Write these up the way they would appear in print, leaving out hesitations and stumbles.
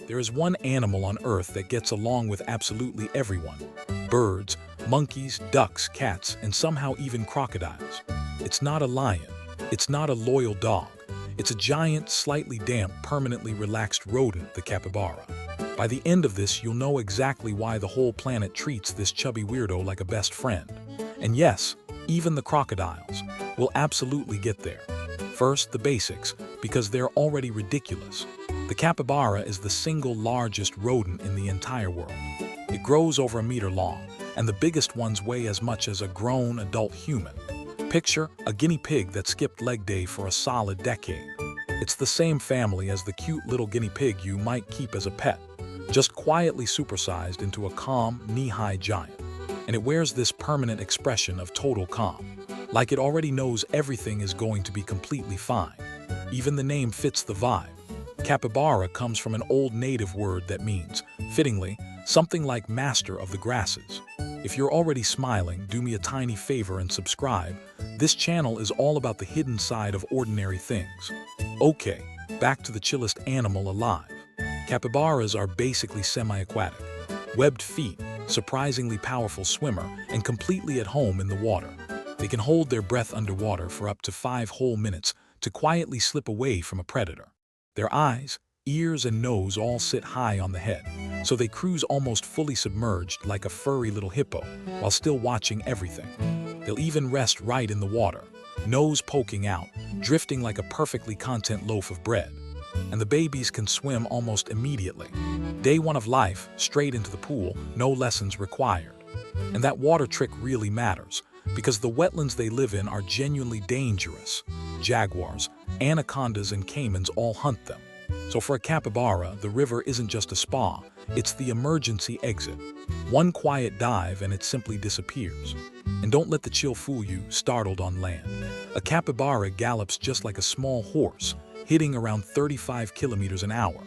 There is one animal on Earth that gets along with absolutely everyone. Birds, monkeys, ducks, cats, and somehow even crocodiles. It's not a lion. It's not a loyal dog. It's a giant, slightly damp, permanently relaxed rodent, the capybara. By the end of this, you'll know exactly why the whole planet treats this chubby weirdo like a best friend. And yes, even the crocodiles will absolutely get there. First, the basics, because they're already ridiculous. The capybara is the single largest rodent in the entire world. It grows over a meter long, and the biggest ones weigh as much as a grown adult human. Picture a guinea pig that skipped leg day for a solid decade. It's the same family as the cute little guinea pig you might keep as a pet, just quietly supersized into a calm, knee-high giant. And it wears this permanent expression of total calm, like it already knows everything is going to be completely fine. Even the name fits the vibe. Capybara comes from an old native word that means, fittingly, something like master of the grasses. If you're already smiling, do me a tiny favor and subscribe. This channel is all about the hidden side of ordinary things. Okay, back to the chillest animal alive. Capybaras are basically semi-aquatic. Webbed feet, surprisingly powerful swimmer, and completely at home in the water. They can hold their breath underwater for up to 5 whole minutes to quietly slip away from a predator. Their eyes, ears, and nose all sit high on the head, so they cruise almost fully submerged like a furry little hippo, while still watching everything. They'll even rest right in the water, nose poking out, drifting like a perfectly content loaf of bread. And the babies can swim almost immediately. Day one of life, straight into the pool, no lessons required. And that water trick really matters, because the wetlands they live in are genuinely dangerous. Jaguars, anacondas, and caimans all hunt them. So for a capybara, the river isn't just a spa, it's the emergency exit. One quiet dive and it simply disappears. And don't let the chill fool you, startled on land. A capybara gallops just like a small horse, hitting around 35 kilometers an hour.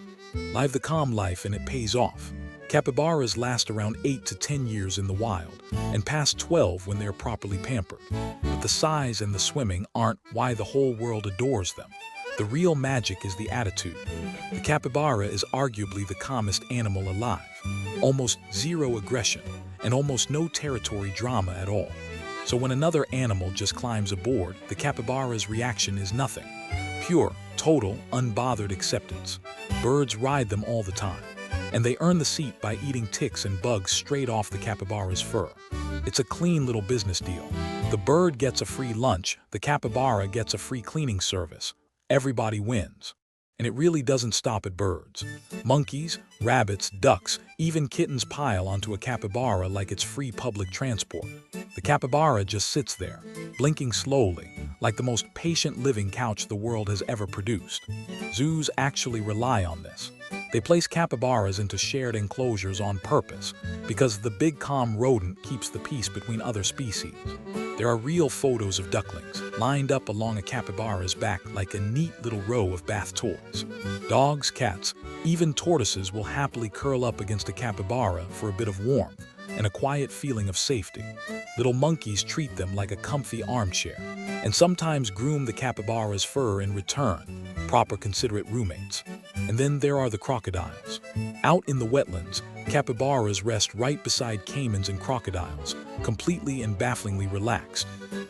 Live the calm life and it pays off. Capybaras last around 8 to 10 years in the wild, and past 12 when they're properly pampered. But the size and the swimming aren't why the whole world adores them. The real magic is the attitude. The capybara is arguably the calmest animal alive. Almost zero aggression, and almost no territory drama at all. So when another animal just climbs aboard, the capybara's reaction is nothing. Pure, total, unbothered acceptance. Birds ride them all the time. And they earn the seat by eating ticks and bugs straight off the capybara's fur. It's a clean little business deal. The bird gets a free lunch, the capybara gets a free cleaning service. Everybody wins. And it really doesn't stop at birds. Monkeys, rabbits, ducks, even kittens pile onto a capybara like it's free public transport. The capybara just sits there, blinking slowly, like the most patient living couch the world has ever produced. Zoos actually rely on this. They place capybaras into shared enclosures on purpose, because the big calm rodent keeps the peace between other species. There are real photos of ducklings, lined up along a capybara's back like a neat little row of bath toys. Dogs, cats, even tortoises will happily curl up against a capybara for a bit of warmth and a quiet feeling of safety. Little monkeys treat them like a comfy armchair, and sometimes groom the capybara's fur in return, proper considerate roommates. And then there are the crocodiles. Out in the wetlands, capybaras rest right beside caimans and crocodiles, completely and bafflingly relaxed.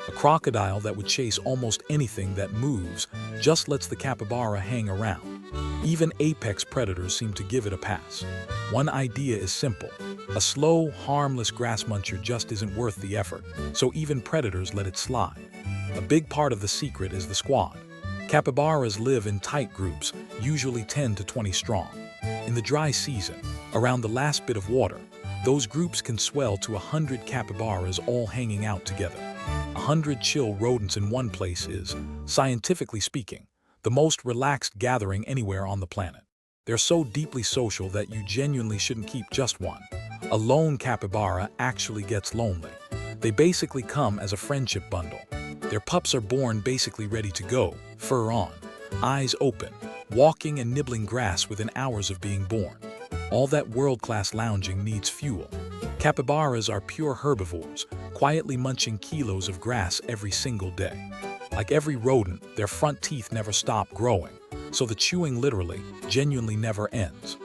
A crocodile that would chase almost anything that moves just lets the capybara hang around. Even apex predators seem to give it a pass. One idea is simple. A slow, harmless grass muncher just isn't worth the effort, so even predators let it slide. A big part of the secret is the squad. Capybaras live in tight groups, usually 10 to 20 strong. In the dry season, around the last bit of water, those groups can swell to 100 capybaras all hanging out together. 100 chill rodents in one place is, scientifically speaking, the most relaxed gathering anywhere on the planet. They're so deeply social that you genuinely shouldn't keep just one. A lone capybara actually gets lonely. They basically come as a friendship bundle. Their pups are born basically ready to go, fur on, eyes open, walking and nibbling grass within hours of being born. All that world-class lounging needs fuel. Capybaras are pure herbivores, quietly munching kilos of grass every single day. Like every rodent, their front teeth never stop growing, so the chewing literally, genuinely never ends.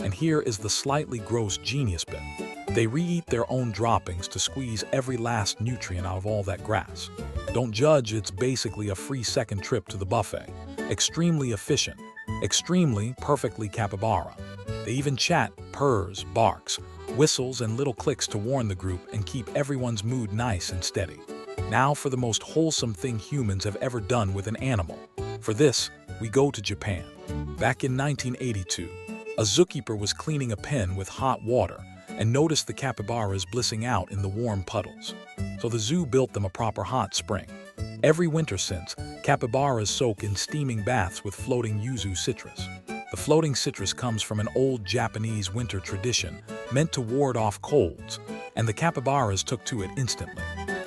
And here is the slightly gross genius bit. They re-eat their own droppings to squeeze every last nutrient out of all that grass. Don't judge, it's basically a free second trip to the buffet. Extremely efficient, extremely perfectly capybara. They even chat, purrs, barks, whistles, and little clicks to warn the group and keep everyone's mood nice and steady. Now for the most wholesome thing humans have ever done with an animal. For this, we go to Japan. Back in 1982, a zookeeper was cleaning a pen with hot water and noticed the capybaras blissing out in the warm puddles. So the zoo built them a proper hot spring. Every winter since, capybaras soak in steaming baths with floating yuzu citrus. The floating citrus comes from an old Japanese winter tradition meant to ward off colds, and the capybaras took to it instantly.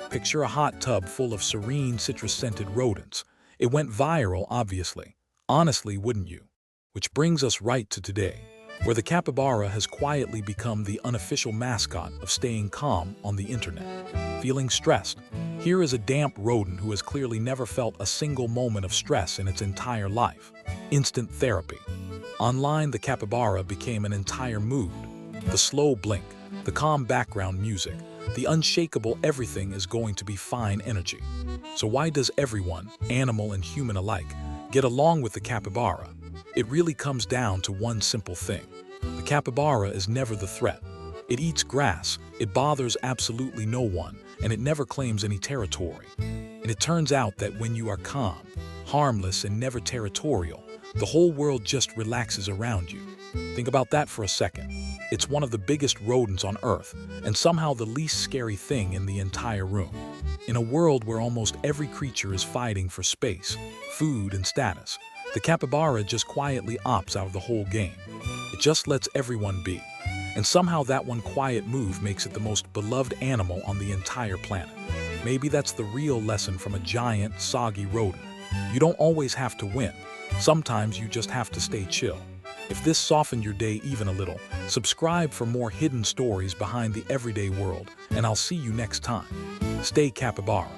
Picture a hot tub full of serene citrus-scented rodents. It went viral, obviously. Honestly, wouldn't you? Which brings us right to today, where the capybara has quietly become the unofficial mascot of staying calm on the internet. Feeling stressed? Here is a damp rodent who has clearly never felt a single moment of stress in its entire life. Instant therapy. Online, the capybara became an entire mood. The slow blink, the calm background music, the unshakable everything is going to be fine energy. So why does everyone, animal and human alike, get along with the capybara? It really comes down to one simple thing. The capybara is never the threat. It eats grass, it bothers absolutely no one, and it never claims any territory. And it turns out that when you are calm, harmless, and never territorial, the whole world just relaxes around you. Think about that for a second. It's one of the biggest rodents on Earth, and somehow the least scary thing in the entire room. In a world where almost every creature is fighting for space, food, and status, the capybara just quietly opts out of the whole game. It just lets everyone be. And somehow that one quiet move makes it the most beloved animal on the entire planet. Maybe that's the real lesson from a giant, soggy rodent. You don't always have to win. Sometimes you just have to stay chill. If this softened your day even a little, subscribe for more hidden stories behind the everyday world, and I'll see you next time. Stay capybara.